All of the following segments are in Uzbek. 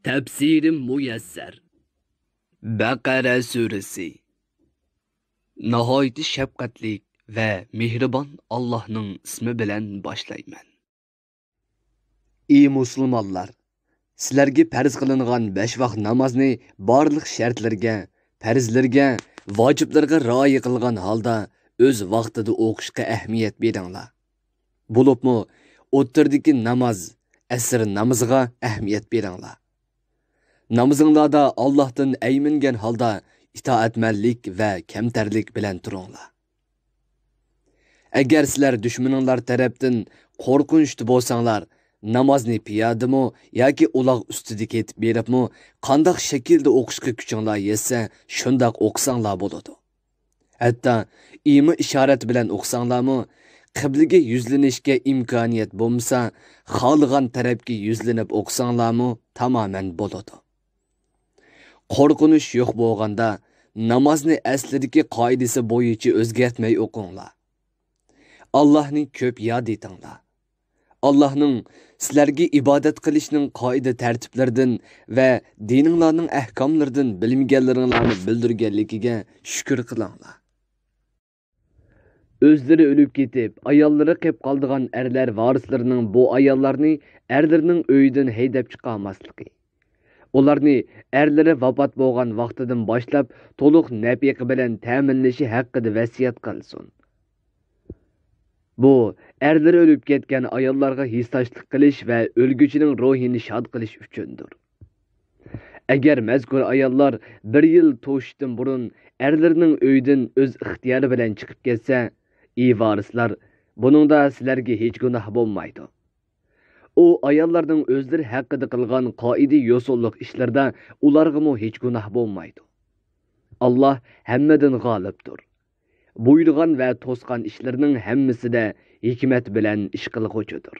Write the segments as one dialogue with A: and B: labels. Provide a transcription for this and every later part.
A: Tefsirim Muyesser Bakara Suresi Nahayeti şefkatlik ve mihriban Allah'ның ismi bilen başlayman.
B: Ey musulmonlar, sizlarga farz qilingan 5 vaqt namozni barliq shartlarga, farzlarga, vojiblarga rioya qilgan holda o'z vaqtida o'qishga ahamiyat beringlar. Bo'libmi, o'tirdagi namoz, asr namoziga ahamiyat beringlar. Namozinglarda Allohdan aymingan holda itoatmanlik va kamtarlik bilan turinglar. Agar sizlar dushmaninglar tarafdan qo'rqinchli bo'lsanglar, namozni piyodimi yoki uloq ustida ketib beribmi, qandoq shaklda o'qishga kuchinglar yetsa, shundoq o'qisanglar bo'ladi. Hatto imi ishorat bilan o'qisanglarmi, qiblaga yuzlanishga imkoniyat bo'lmasa, xohlagan tarafga yuzlanib o'qisanglarmi, tamoman bo'ladi. Qo'rqinish yo'q bo'lganda, namozni aslidagi qoidasi bo'yicha o'zgartmay o'qinglar. Allohni ko'p yod etinglar. Allohning sizlarga ibodat qilishning qoida tartiblaridan va dininglarning ahkomlaridan bilmaganlaringlarni bildirganligiga shukr qilinglar. O'zlari o'lib ketib, ayollari qolib qoldigan erlar varislarining bu ayollarni erlarining uyidan haydab chiqarmasligi. Ularni erlari vafot bo'lgan vaqtidan boshlab to'liq nafiqa bilan ta'minlashi haqida vasiyat qilsin. Bu erlari o'lib ketgan ayollarga hisoshlik qilish va o'lguchining ruhini shod qilish uchundir. Agar mazkur ayollar 1 yil to'shdan burun erlarining uyidan o'z ixtiyori bilan chiqib ketsa, ey varislar, buningda sizlarga hech gunoh bo'lmaydi. O ayollarning o'zlari haqida qilgan qoida yo'sullik ishlarda ularga hech gunoh bo'lmaydi. Alloh hammadan g'olibdir. Buyurgan va to'sgan ishlarning hammasida hikmat bilan ish qilg'uchidir.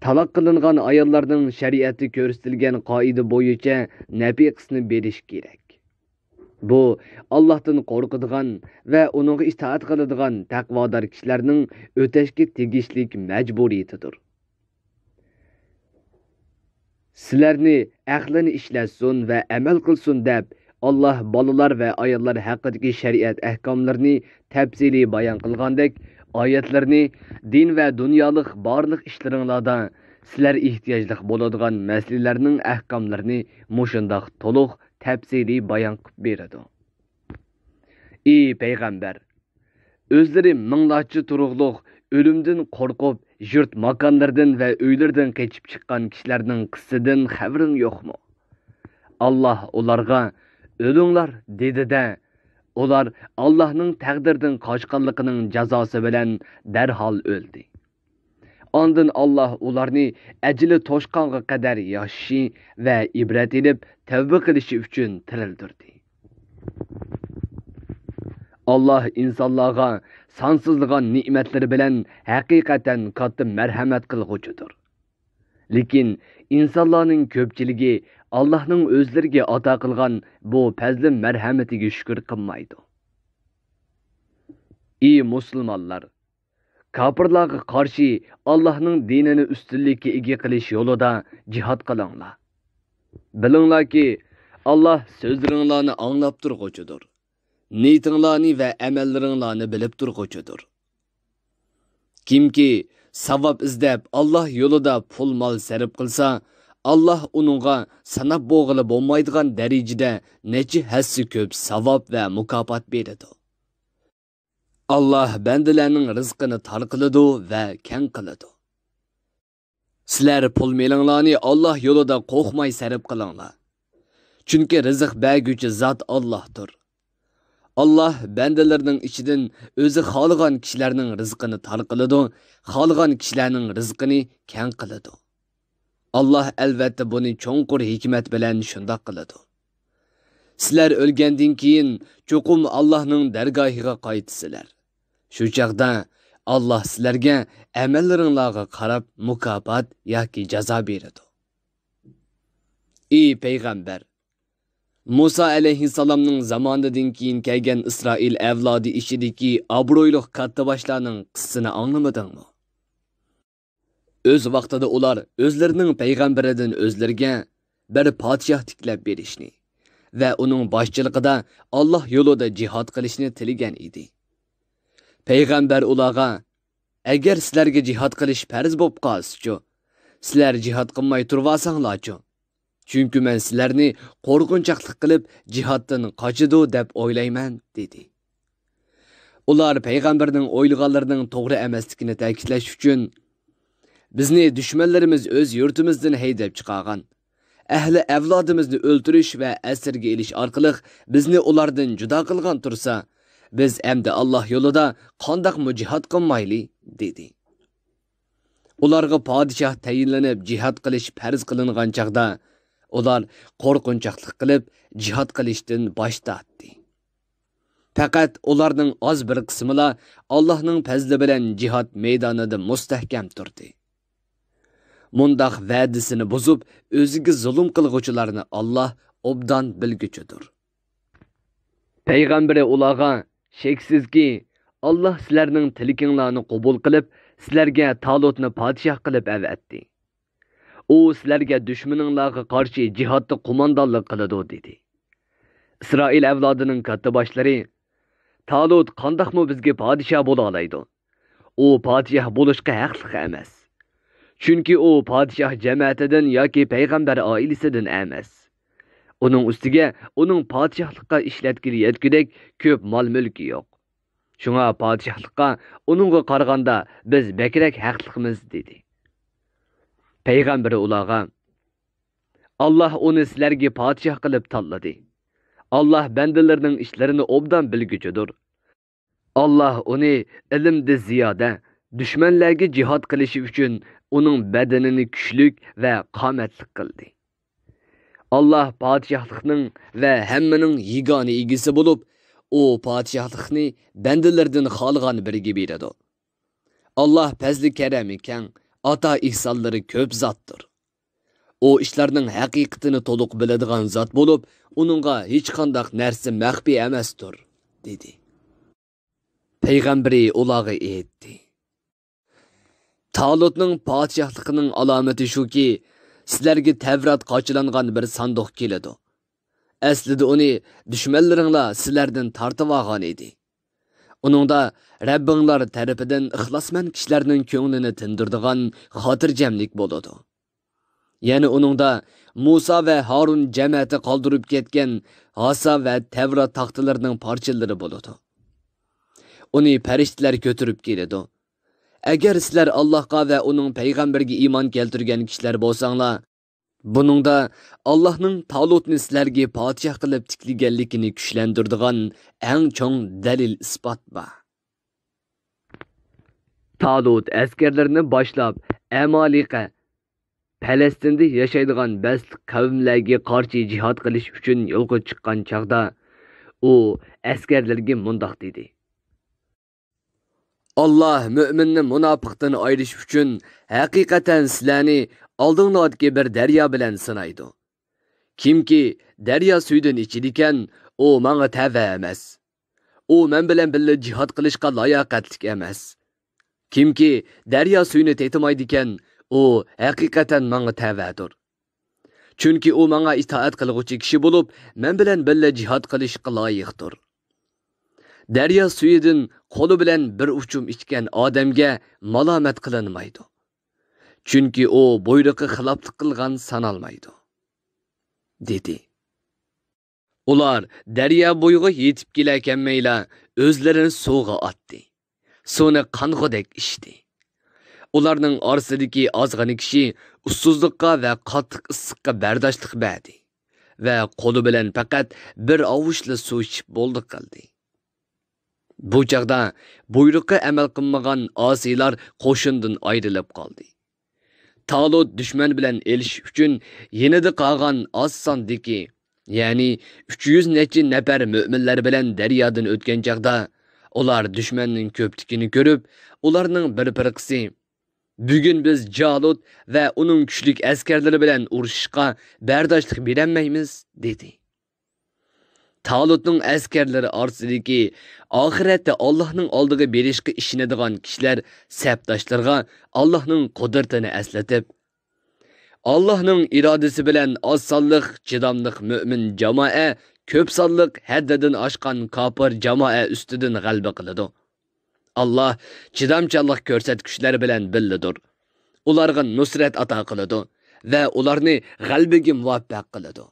B: Taloq qilingan ayollarning shariati ko'rsatilgan qoida bo'yicha nafiqasini berish kerak. Bu Allohdan qo'rqadigan va uningga itoat qiladigan taqvodor kishilarning o'tashga tegishli majburiyatidir. Sizlarni aqlini ishlasin va amal qilsin deb Allah bolalar ve ayollar haqidagi shariat ahkomlarini tafsili bayon qilgandek, oyatlarni din va dunyolik barliq ishlaringlarda sizlar ehtiyojli bo'ladigan masalalarning ahkomlarini mushundoq to'liq tafsili bayon qilib beradi. Ey payg'ambar, o'zlari minglarcha turug'liq o'limdan qo'rqib, yurt makonlardan va uylardan qochib chiqqan kishilarning qissasidan xabaring yo'qmi? Allah ularga ölünglar dedi-de, ular Allah'ның taqdirdan qochqanligining jazosi bilan darhol o'ldi. Ondan Allah ularni ajli to'shqonga qadar yashashi va ibrat edib tavba qilishi uchun tirildirdi. Allah insonlarga sonsizligan ne'matlari bilan haqiqatan katta marhamat qilg'uchidir. Lekin insonlarning ko'pchiligi Allah'ның o'zlariga ato qilgan bu fazli marhamatiga shukr qilmaydi. Ey musulmonlar, kafirlarga qarshi Allah'ның dinini ustunlikka ega qilish yo'lida jihad qilinglar. Bilinglarki, Allah so'zlaringlarni anglab turg'uchidir. Niyatinglarni va amallaringlarni bilib turg'uchidir. Kimki savob izlab Allah yo'lida pul mol sarf qilsa, Allah onunğa sanab bo'g'ili bo'lmaydigan darajada necha hassi ko'p savob va mukofot beradi. Allah bandalarning rizqini tor qiladi va keng qiladi. Sizlar pul melinglarni Allah yo'lida qo'rqmay sarf qilinglar. Chunki rizq berguvchi zot Allohdir. Allah bandalarning ichidan o'zi xohlagan kishilarning rizqini tor qiladi, xohlagan kishilarning rizqini keng qiladi. Allah elbette bunu çoğunqur hikmet bilen şundak qiladi. Sizler ölgenden keyin çoğum Allah'ның dergahıga qaytısılar. Şu çağda Allah sizlerge amellaringlarga qarab mukofot yoki jazo beradi. Ey payg'ambar, Musa alayhissalomning zamonidan keyin kelgan Isroil avlodi ishidagi obro'li katta boshlarning qissasini anglamadingmi? Öz vaqtida ular özlerining payg'ambaridan o'zlariga bir podshoh tiklab berishni va uning boshchiligida Alloh yo'lida jihad qilishni tilagan edi. Payg'ambar ularga: "Agar sizlarga jihad qilish farz bo'lib qolsa-chi, sizlar jihad qilmay turvarsanglar-chi? Chunki men sizlarni qo'rqinchaqlik qilib jihaddan qochidi deb o'ylayman" dedi. Ular payg'ambarning o'ylaganlarining to'g'ri emasligini ta'kidlash uchun bizni dushmanlarimiz o'z yurtimizdan haydab chiqargan, ahli avlodimizni o'ltirish va asirga elish orqali bizni ulardan judo qilgan tursa, biz endi Alloh yo'lida qandoq jihad qilmayli dedi. Ularga podshoh tayinlanib jihad qilish farz qilingan chaqda ular qo'rqinchaqlik qilib jihad qilishdan bosh tortdi. Faqat ularning oz bir qismila Allohning fazli bilan jihad maydonida mustahkam turdi. Mundaq va'dasini buzib, o'ziga zulm qilguvchilarni Alloh obdan bilguchidir. Payg'ambari ularga: "Sheksizki, Alloh sizlarning tilkinglarni qabul qilib, sizlarga Talutni podshoh qilib avatdi. U sizlarga dushmaninglarga qarshi jihodda qo'mondonlik qiladi" dedi. Isroil avlodining katta boshlari: "Talut qandoqmi bizga podshoh bo'la oladi? U podshoh bo'lishga haqli emas. Chunki u podshoh jamoatidan yoki payg'ambar oilasidan emas. Uning ustiga uning podshohlikqa ishlatkili yetkidek ko'p mol-mulki yo'q. Shunga podshohlikqa uningga qaraganda biz bekrak haqliqmiz" dedi. Payg'ambar ularga: "Alloh uni sizlarga podshoh qilib tanladi. Alloh bandalarining ishlarini obdan bilguchidir. Alloh uni ilmda ziyoda dushmanlarga jihad qilishi uchun uning badanini kuchlik va qomatli qildi. Alloh podshohlikning va hammaning yigona egisi bo'lib, u podshohlikni bandalardan xohlagan biriga beradi. Alloh fazli karami keng, ata ihsonlari ko'p zotdir. U ishlarning haqiqatini to'liq biladigan zot bo'lib, uningga hech qanday narsa maxfiy emasdir" dedi. Payg'ambari ularga aytdi: "Talutning podshohligining alomati shuki, sizlarga Tavrat qochilangan bir sanduq keladi. Aslida uni dushmanlaringlar sizlardan tortib olgan edi. Uningda Rabbinglar tarafidan ixlosmand kishilarning ko'nglini tindiradigan xotirjamlik bo'ladi. Yana uningda Musa va Harun jamoati qoldirib ketgan Asa va Tavrat taxtalarining parchalari bo'ladi. Uni farishtalar ko'tarib keladi. Agar sizlar Allohga va uning payg'ambariga iymon keltirgan kishilar bo'lsanglar, buningda Allohning Talutni sizlarga podshoh qilib tiklaganligini kuchlantiradigan eng cho'ng dalil isbot bor." Talut askarlarini boshlab Amalika, Falastinda yashaydigan basli qavmlarga qarshi jihad qilish uchun yo'lga chiqqan chaqda u askarlarga mundoq dedi: "Alloh mu'minni munofiqdan ayirish uchun haqiqatan sizlarni oldinglardagi bir daryo bilan sinaydi. Kimki daryo suydan ichidikan, u menga tava emas. U men bilan birga jihad qilishga layoqatli emas. Kimki daryo suyini tetmaydikan, u haqiqatan menga tavadir. Chunki u menga itoat qilguvchi kishi bo'lib, men bilan birga jihad qilishga loyiqdir. Daryo suyidan qo'li bilan bir uchum ichgan odamga malomat qilinmaydi. Chunki u buyruqqa xiloflik qilgan sanalmaydi" dedi. Ular daryo bo'yiga yetib kelakanmaylar o'zlarini suvga otdi. Suvni qang'idek ichdi. Ularning orasidagi ozg'ini kishi ussizlikqa va qattiq issiqqa bardoshlik berdi va qo'li bilan faqat bir ovushli suv ichib bo'ldi qildi. Bu chaqda buyruqqa amal qilmagan osiylar qo'shindan ayrilib qoldi. Talut dushman bilan elish uchun yenida qolgan oz sondagi, ya'ni 300 necha nafar mu'minlar bilan daryodan o'tgan chaqda ular dushmanning ko'pligini ko'rib, ularning bir firqasi: "Bugun biz Jalut va uning kuchli askarlari bilan urushishga bardoshlik berolmaymiz" dedi. Talutning askarlari orasidagi oxiratda Allohning oldiga berishga ishonadigan kishilar sabdoshlarga Allohning qudratini eslatib, Allohning irodasi bilan oz-sonliq, chidamliq mo'min jamoa ko'p sonliq haddidan oshgan kofir jamoa ustidan g'alaba qiladi. Allah chidamchanlik ko'rsatkichlar bilan billidir. Ularga nusrat ato qiladi va ularni g'albaga muvaffaq qiladi.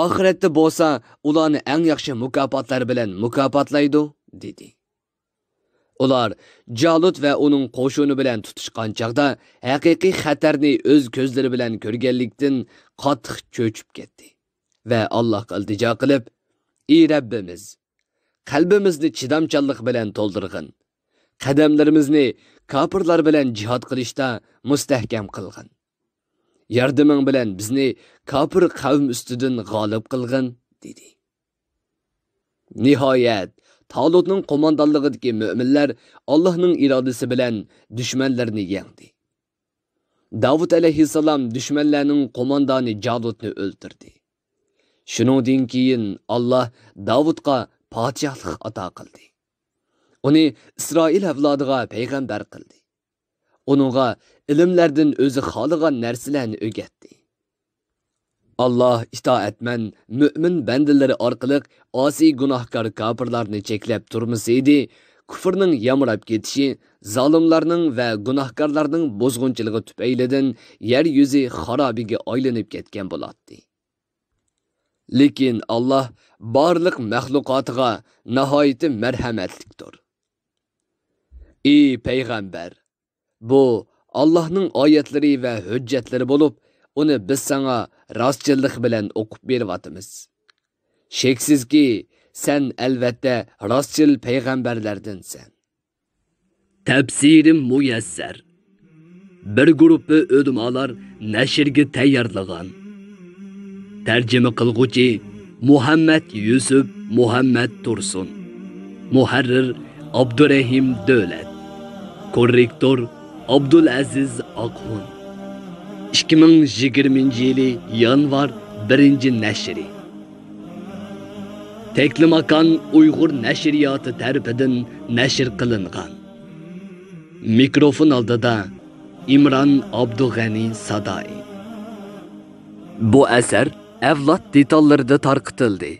B: Oxiratda bo'lsa, ularni eng yaxshi mukofotlar bilan mukofotlaydi, dedi. Ular Jalut va uning qo'shini bilan tutishgan chaqda haqiqiy xatarni o'z ko'zlari bilan ko'rganlikdan qattiq cho'chib ketdi va Allohga iltijo qilib, "Ey Rabbimiz, qalbimizni chidamchanlik bilan to'ldirgin. Qadamlarimizni kofirlar bilan jihad qilishda mustahkam qilgin. Yordaming bilan bizni kofir qavm ustidan g'olib qilgin", dedi. Nihoyat Talutning qo'mondonligidagi mo'minlar Allohning irodasi bilan dushmanlarni yengdi. Davud alayhissalom dushmanlarning qo'mondoni Jalutni o'ldirdi. Shuningdan keyin Alloh Davudga podshohlik ato qildi. Uni Isroil avlodiga payg'ambar qildi. Uningga ilmlardan o'zi xohlagan narsalarni o'rgatdi. Allah itoatman mo'min bandalari orqali osiy gunohkor kofirlarni cheklab turmasaydi, kufrning yamrab ketishi, zolimlarning va gunohkorlarning bozg'unchiligi tufaylidan yer yuzi xarobiga aylanib ketgan bo'ladi. Lekin Allah barliq mahluqotiga nihoyat marhamatlikdir. Ey payg'ambar, bu Allohning oyatlari va hujjatlari bo'lib, uni biz sana rostchilik bilan o'qib beryapmiz. Sheksizki, sen albatta rostchil payg'ambarlardansan.
A: Tafsirim muyassar. Bir guruhi o'lmalar nashrga tayyorlagan. Tarjima qilguvchi Muhammad Yusuf Muhammad Tursun. Muharrir Abdurrahim Davlat. Korrektor Abdulaziz Aqhun. 2020 yanvar 1-nashri. Teklimakan Uyg'ur nashriyoti tarafidan nashr qilingan. Mikrofon oldida İmran Abdug'ani Sadai. Bu asar avlod detallarida tarqitildi.